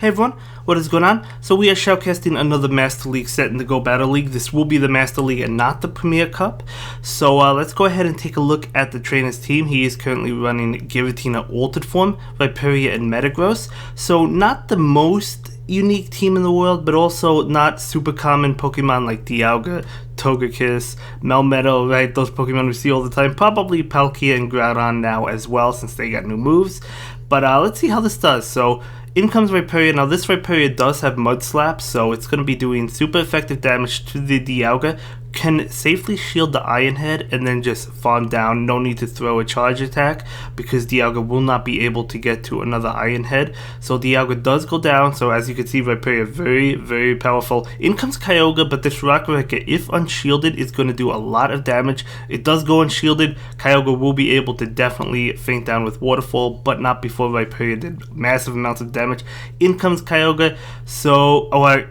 Hey everyone, what is going on? So we are shoutcasting another Master League set in the Go Battle League. This will be the Master League and not the Premier Cup. So let's go ahead and take a look at the trainer's team. He is currently running Giratina Altered Form, Rhyperior, and Metagross. So not the most unique team in the world, but also not super common Pokemon like Dialga, Togekiss, Melmetal, right? Those Pokemon we see all the time. Probably Palkia and Groudon now as well since they got new moves. But let's see how this does. So in comes Rhyperior. Now this Rhyperior does have Mud Slap, so it's going to be doing super effective damage to the Dialga. Can safely shield the Iron Head and then just farm down. No need to throw a charge attack because Dialga will not be able to get to another Iron Head. So Dialga does go down. So as you can see, Rhyperior very, very powerful. In comes Kyogre, but this Rock Wrecker, if unshielded, is going to do a lot of damage. It does go unshielded. Kyogre will be able to definitely faint down with Waterfall, but not before Rhyperior did massive amounts of damage. In comes Kyogre,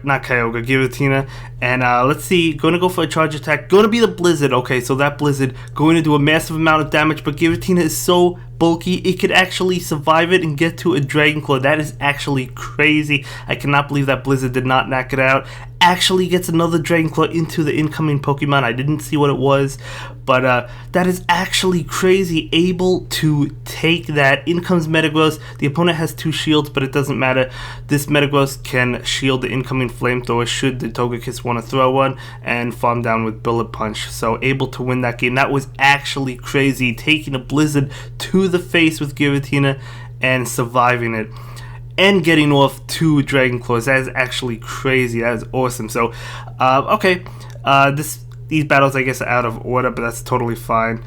not Kyogre, Giratina, and let's see, going to go for a charge attack, going to be the Blizzard. Okay, so that Blizzard going to do a massive amount of damage, but Giratina is so bulky, it could actually survive it and get to a Dragon Claw. That is actually crazy. I cannot believe that Blizzard did not knock it out. Actually gets another Dragon Claw into the incoming Pokemon. I didn't see what it was, but that is actually crazy. Able to take that. In comes Metagross. The opponent has two shields, but it doesn't matter. This Metagross can shield the incoming Flamethrower should the Togekiss want to throw one, and farm down with Bullet Punch. So able to win that game. That was actually crazy. Taking a Blizzard to the face with Giratina and surviving it. And getting off two Dragon Claws. That is actually crazy. That is awesome. So, okay. These battles, I guess, are out of order, but that's totally fine.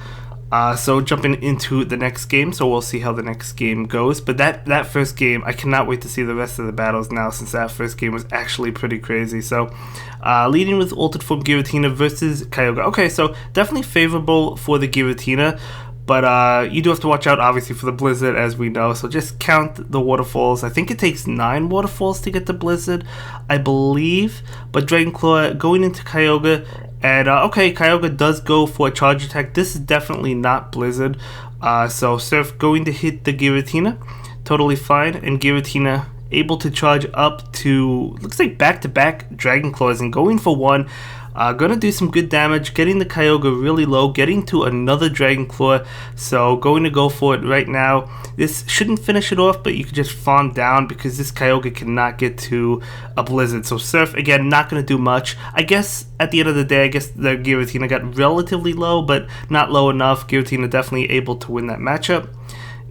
So, jumping into the next game. So, we'll see how the next game goes. But that first game, I cannot wait to see the rest of the battles now, since that first game was actually pretty crazy. So, leading with Altered Form Giratina versus Kyogre. Okay, so definitely favorable for the Giratina. But you do have to watch out, obviously, for the Blizzard, as we know. So just count the waterfalls. I think it takes 9 waterfalls to get the Blizzard, I believe. But Dragon Claw going into Kyogre. And, okay, Kyogre does go for a charge attack. This is definitely not Blizzard. So Surf going to hit the Giratina. Totally fine. And Giratina able to charge up to, looks like back-to-back Dragon Claws. And going for one. Gonna do some good damage, getting the Kyogre really low, getting to another Dragon Claw, so going to go for it right now. This shouldn't finish it off, but you can just farm down because this Kyogre cannot get to a Blizzard. So Surf, again, not gonna do much. I guess at the end of the day, I guess the Giratina got relatively low, but not low enough. Giratina definitely able to win that matchup.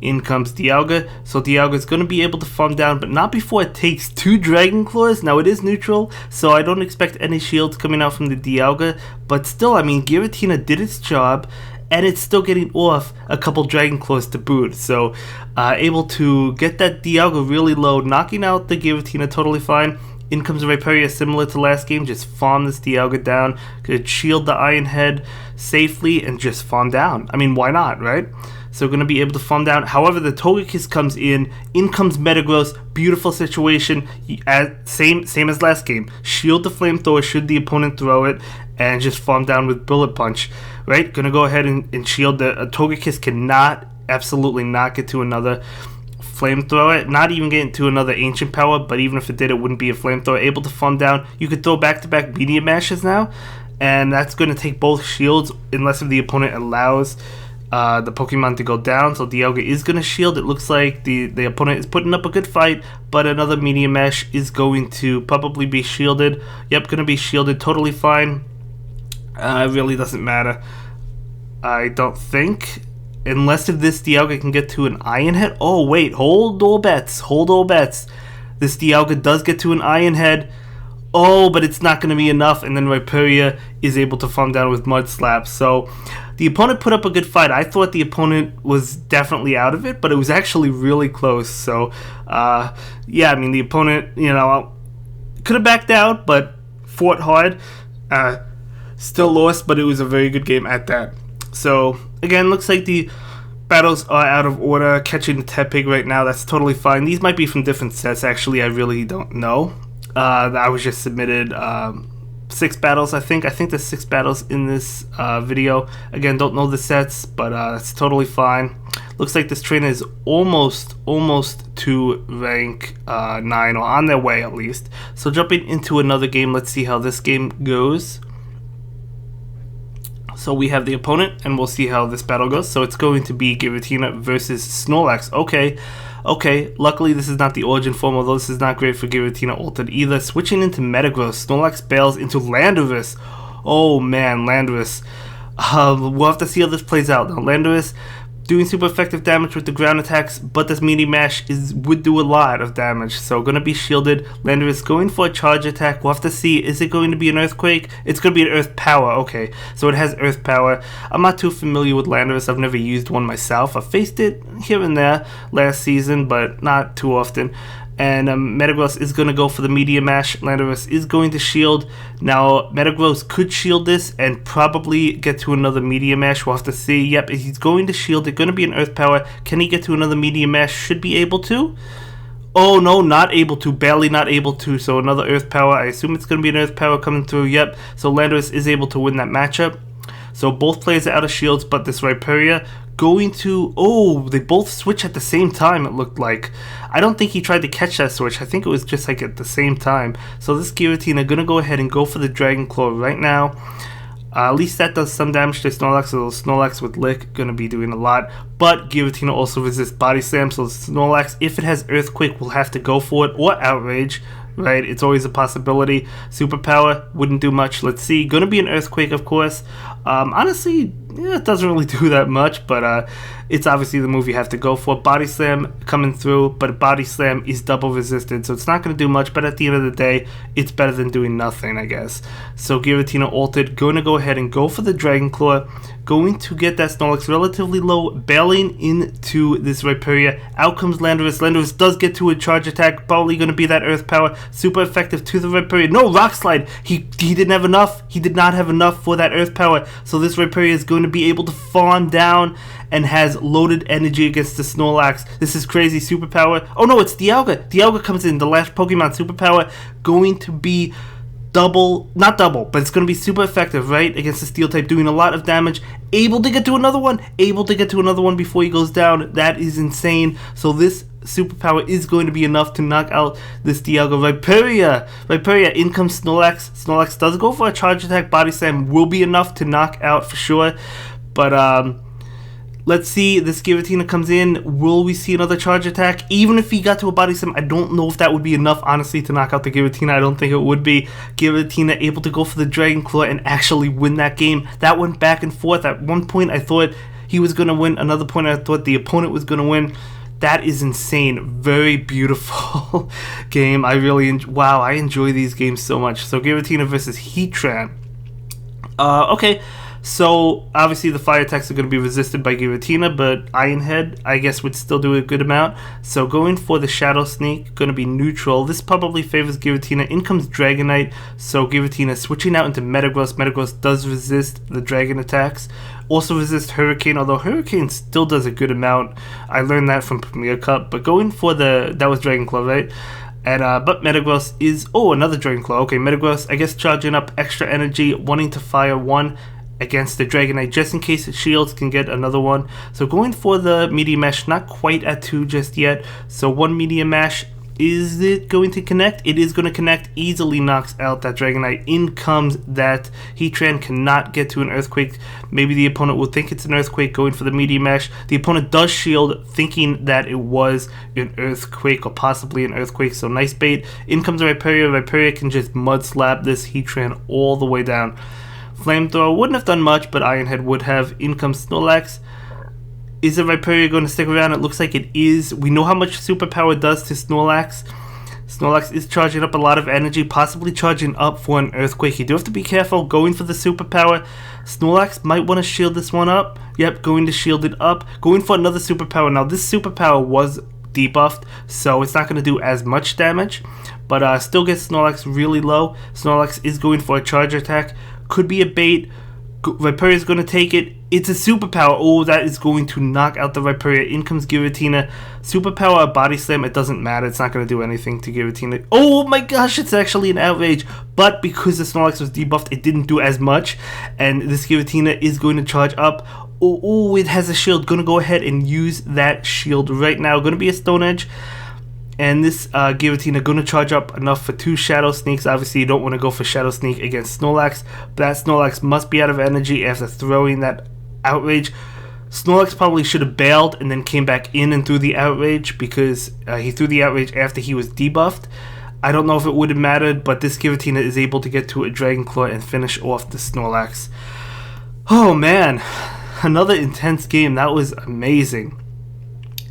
In comes Dialga, so Dialga is going to be able to farm down, but not before it takes 2 Dragon Claws. Now it is neutral, so I don't expect any shields coming out from the Dialga, but still, I mean, Giratina did its job, and it's still getting off a couple Dragon Claws to boot, so able to get that Dialga really low, knocking out the Giratina totally fine. In comes Rhyperior, similar to last game, just farm this Dialga down, could shield the Iron Head safely, and just farm down. I mean, why not, right? So going to be able to farm down. However, the Togekiss comes in comes Metagross. Beautiful situation. Same as last game. Shield the Flamethrower should the opponent throw it, and just farm down with Bullet Punch. Right? Going to go ahead and shield the Togekiss cannot, absolutely not get to another Flamethrower. Not even get into another Ancient Power, but even if it did, it wouldn't be a Flamethrower. Able to farm down. You could throw back-to-back Meteor Mashes now, and that's going to take both shields unless if the opponent allows the Pokemon to go down. So Dialga is going to shield. It looks like the opponent is putting up a good fight, but another Meteor Mesh is going to probably be shielded. Yep, going to be shielded. Totally fine. It really doesn't matter, I don't think. Unless if this Dialga can get to an Iron Head. Oh, wait. Hold all bets. Hold all bets. This Dialga does get to an Iron Head. Oh, but it's not going to be enough, and then Rhyperior is able to farm down with Mud Slap. So the opponent put up a good fight. I thought the opponent was definitely out of it, but it was actually really close. So, yeah, I mean, the opponent, could have backed out, but fought hard. Still lost, but it was a very good game at that. So, again, looks like the battles are out of order. Catching the Tepig right now, that's totally fine. These might be from different sets, actually. I really don't know. I was just submitted 6 battles, I think. I think there's 6 battles in this video. Again, don't know the sets, but that's totally fine. Looks like this trainer is almost to rank 9, or on their way at least. So jumping into another game, let's see how this game goes. So we have the opponent, and we'll see how this battle goes. So it's going to be Giratina versus Snorlax. Okay, luckily this is not the origin form, although this is not great for Giratina altered either. Switching into Metagross, Snorlax bails into Landorus. Oh man, Landorus. We'll have to see how this plays out. Now, Landorus doing super effective damage with the ground attacks, but this Meteor Mash would do a lot of damage, so gonna be shielded. Landorus going for a charge attack. We'll have to see, is it going to be an Earthquake? It's gonna be an Earth Power, okay, so it has Earth Power. I'm not too familiar with Landorus, I've never used one myself. I've faced it here and there last season, but not too often. And Metagross is going to go for the Meteor Mash. Landorus is going to shield. Now, Metagross could shield this and probably get to another Meteor Mash. We'll have to see. Yep, he's going to shield it. Going to be an Earth Power. Can he get to another Meteor Mash? Should be able to. Oh, no, not able to. Barely not able to. So another Earth Power. I assume it's going to be an Earth Power coming through. Yep, so Landorus is able to win that matchup. So both players are out of shields, but this Rhyperior going to... Oh, they both switch at the same time, it looked like. I don't think he tried to catch that switch. I think it was just like at the same time. So this Giratina going to go ahead and go for the Dragon Claw right now. At least that does some damage to Snorlax, so Snorlax with Lick going to be doing a lot. But Giratina also resists Body Slam, so Snorlax, if it has Earthquake, will have to go for it, or Outrage. Right, it's always a possibility. Superpower wouldn't do much. Let's see. Gonna be an Earthquake, of course. Honestly, yeah, it doesn't really do that much, but it's obviously the move you have to go for. Body Slam coming through, but Body Slam is double resisted, so it's not going to do much, but at the end of the day, it's better than doing nothing, I guess. So Giratina altered, going to go ahead and go for the Dragon Claw, going to get that Snorlax relatively low, bailing into this Rhyperior. Out comes Landorus. Landorus does get to a charge attack, probably going to be that Earth Power, super effective to the Rhyperior. No, Rock Slide! He didn't have enough. He did not have enough for that Earth Power, so this Rhyperior is going to be able to farm down and has loaded energy against the Snorlax. This is crazy. Superpower. Oh no, it's Dialga. Dialga comes in. The last Pokemon superpower going to be double, not double, but it's going to be super effective, right? Against the Steel type, doing a lot of damage. Able to get to another one. Able to get to another one before he goes down. That is insane. So this superpower is going to be enough to knock out this Dialga. Rhyperior, in comes Snorlax. Snorlax does go for a charge attack. Body Slam will be enough to knock out for sure. But let's see, this Giratina comes in. Will we see another charge attack? Even if he got to a Body Slam, I don't know if that would be enough, honestly, to knock out the Giratina. I don't think it would be. Giratina able to go for the Dragon Claw and actually win that game. That went back and forth. At one point, I thought he was going to win. Another point, I thought the opponent was going to win. That is insane. Very beautiful game. I really wow, I enjoy these games so much. So Giratina versus Heatran. Okay. So, obviously the fire attacks are going to be resisted by Giratina, but Iron Head, I guess, would still do a good amount. So, going for the Shadow Sneak, going to be neutral. This probably favors Giratina. In comes Dragonite, so Giratina switching out into Metagross. Metagross does resist the Dragon attacks. Also resist Hurricane, although Hurricane still does a good amount. I learned that from Premier Cup, but going for that was Dragon Claw, right? And but Metagross is, another Dragon Claw. Okay, Metagross, I guess, charging up extra energy, wanting to fire one against the Dragonite, just in case it shields, can get another one. So going for the Meteor Mash, not quite at 2 just yet. So one Meteor Mash, is it going to connect? It is going to connect, easily knocks out that Dragonite. In comes that Heatran, cannot get to an Earthquake. Maybe the opponent will think it's an Earthquake, going for the Meteor Mash. The opponent does shield, thinking that it was an Earthquake, or possibly an Earthquake, so nice bait. In comes Rhyperior. Rhyperior can just mud slap this Heatran all the way down. Flamethrower wouldn't have done much, but Iron Head would have. In comes Snorlax. Is the Rhyperior going to stick around? It looks like it is. We know how much Superpower does to Snorlax. Snorlax is charging up a lot of energy, possibly charging up for an Earthquake. You do have to be careful going for the Superpower. Snorlax might want to shield this one up. Yep, going to shield it up. Going for another Superpower. Now, this Superpower was debuffed, so it's not going to do as much damage, but still gets Snorlax really low. Snorlax is going for a charge attack. Could be a bait. Rhyperior is going to take it. It's a superpower. Oh, that is going to knock out the Rhyperior. In comes Giratina. Superpower, Body Slam, it doesn't matter. It's not going to do anything to Giratina. Oh my gosh, it's actually an Outrage. But because the Snorlax was debuffed, it didn't do as much. And this Giratina is going to charge up. Oh, it has a shield. Gonna go ahead and use that shield right now. Gonna be a Stone Edge. And this Giratina gonna charge up enough for 2 Shadow Sneaks. Obviously, you don't want to go for Shadow Sneak against Snorlax. But that Snorlax must be out of energy after throwing that Outrage. Snorlax probably should have bailed and then came back in and threw the Outrage, because he threw the Outrage after he was debuffed. I don't know if it would have mattered, but this Giratina is able to get to a Dragon Claw and finish off the Snorlax. Oh man, another intense game. That was amazing.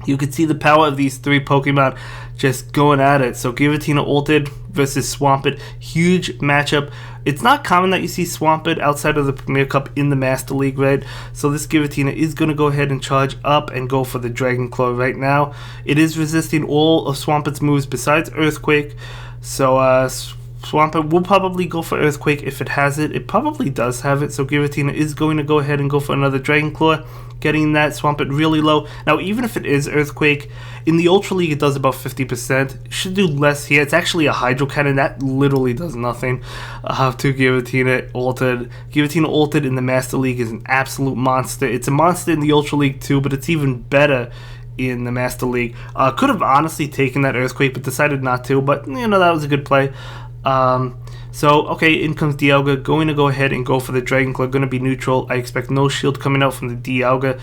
You could see the power of these 3 Pokemon just going at it. So Giratina ulted versus Swampert, huge matchup. It's not common that you see Swampert outside of the Premier Cup in the Master League, right? So this Giratina is going to go ahead and charge up and go for the Dragon Claw right now. It is resisting all of Swampert's moves besides Earthquake. So Swampert will probably go for Earthquake if it has it. It probably does have it, so Giratina is going to go ahead and go for another Dragon Claw, getting that Swampert really low. Now, even if it is Earthquake, in the Ultra League it does about 50%. It should do less here. It's actually a Hydro Cannon. That literally does nothing to Giratina ulted. Giratina ulted in the Master League is an absolute monster. It's a monster in the Ultra League too, but it's even better in the Master League. Could have honestly taken that Earthquake, but decided not to, but you know, that was a good play. So, okay, in comes Dialga, going to go ahead and go for the Dragon Claw, going to be neutral. I expect no shield coming out from the Dialga.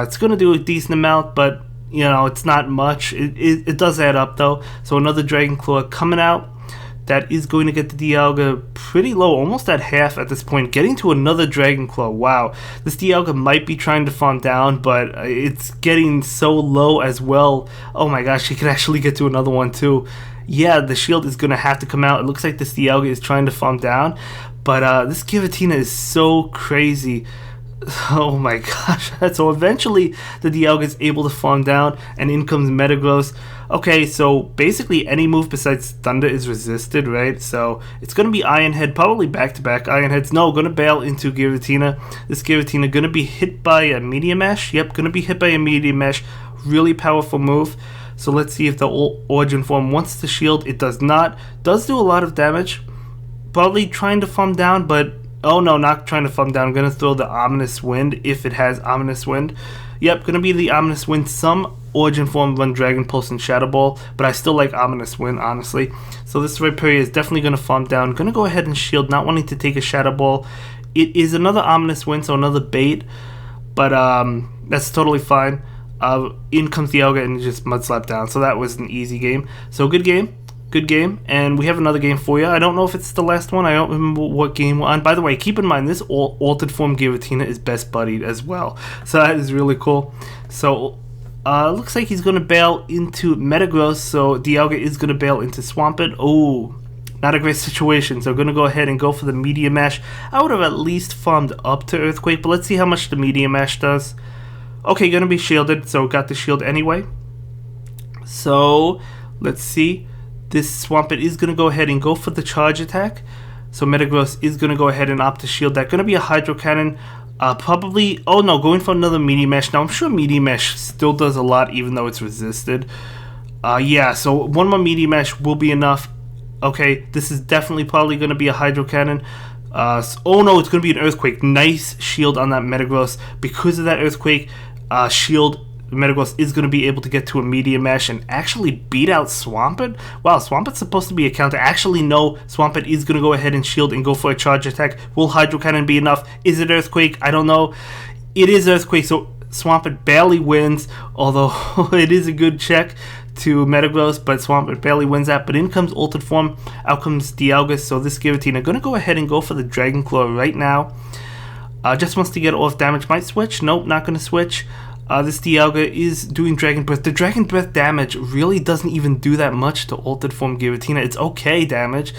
It's going to do a decent amount, but, you know, it's not much. It does add up, though. So another Dragon Claw coming out. That is going to get the Dialga pretty low, almost at half at this point, getting to another Dragon Claw. Wow, this Dialga might be trying to farm down, but it's getting so low as well. Oh my gosh, he could actually get to another one too. Yeah, the shield is going to have to come out. It looks like this Dialga is trying to farm down, but this Giratina is so crazy. Oh my gosh. So eventually the Dialga is able to farm down, and in comes Metagross. Okay, so basically any move besides Thunder is resisted, right? So it's going to be Iron Head, probably back-to-back Iron Heads. No, going to bail into Giratina. This Giratina going to be hit by a Meteor Mash. Yep, going to be hit by a Meteor Mash. Really powerful move. So let's see if the Origin Form wants to shield. It does not. Does do a lot of damage. Probably trying to farm down, but oh no, not trying to farm down. I'm going to throw the Ominous Wind if it has Ominous Wind. Yep, going to be the Ominous Wind. Some Origin Form run Dragon Pulse and Shadow Ball, but I still like Ominous Wind, honestly. So this Rhyperior is definitely going to farm down. Going to go ahead and shield, not wanting to take a Shadow Ball. It is another Ominous Wind, so another bait, but that's totally fine. In comes Dialga and just Mud Slap down. So that was an easy game. So good game. Good game. And we have another game for you. I don't know if it's the last one. I don't remember what game we're on. By the way, keep in mind this altered form Giratina is best buddied as well. So that is really cool. So looks like he's going to bail into Metagross. So Dialga is going to bail into Swampert. Oh, not a great situation. So going to go ahead and go for the Meteor Mash. I would have at least farmed up to Earthquake, but let's see how much the Meteor Mash does. Okay, going to be shielded, so got the shield anyway. So, let's see. This Swampert is going to go ahead and go for the charge attack. So, Metagross is going to go ahead and opt to shield that. Going to be a Hydro Cannon. Probably, oh no, going for another Meteor Mash. Now, I'm sure Meteor Mash still does a lot, even though it's resisted. Yeah, so one more Meteor Mash will be enough. Okay, this is definitely probably going to be a Hydro Cannon. Oh no, it's going to be an Earthquake. Nice shield on that Metagross. Because of that Earthquake, shield, Metagross is going to be able to get to a Meteor Mash and actually beat out Swampert. Wow, Swampert's supposed to be a counter. Actually, no, Swampert is going to go ahead and shield and go for a charge attack. Will Hydro Cannon be enough? Is it Earthquake? I don't know. It is Earthquake, so Swampert barely wins, although it is a good check to Metagross, but Swampert barely wins that. But in comes Altered Form, out comes Dialga, so this Giratina going to go ahead and go for the Dragon Claw right now. Just wants to get off damage. Might switch. Nope, not going to switch. This Dialga is doing Dragon Breath. The Dragon Breath damage really doesn't even do that much to Altered Form Giratina. It's okay damage,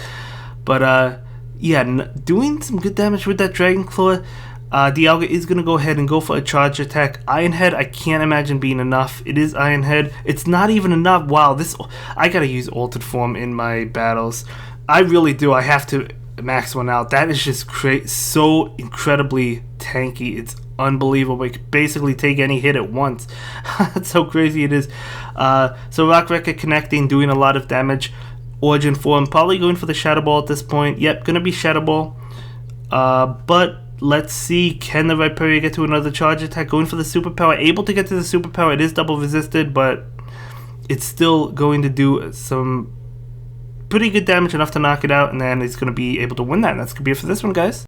but yeah, doing some good damage with that Dragon Claw. Dialga is going to go ahead and go for a charge attack. Iron Head, I can't imagine being enough. It is Iron Head. It's not even enough. Wow, I gotta use Altered Form in my battles. I really do. I have to max one out. That is just so incredibly tanky. It's unbelievable. It could basically take any hit at once. That's how crazy it is. So Rock Wrecker connecting, doing a lot of damage. Origin Form, probably going for the Shadow Ball at this point. Yep, gonna be Shadow Ball. But let's see, can the Rhyperior get to another charge attack? Going for the superpower, able to get to the superpower. It is double resisted, but it's still going to do some pretty good damage, enough to knock it out, and then it's going to be able to win that. And that's going to be it for this one, guys.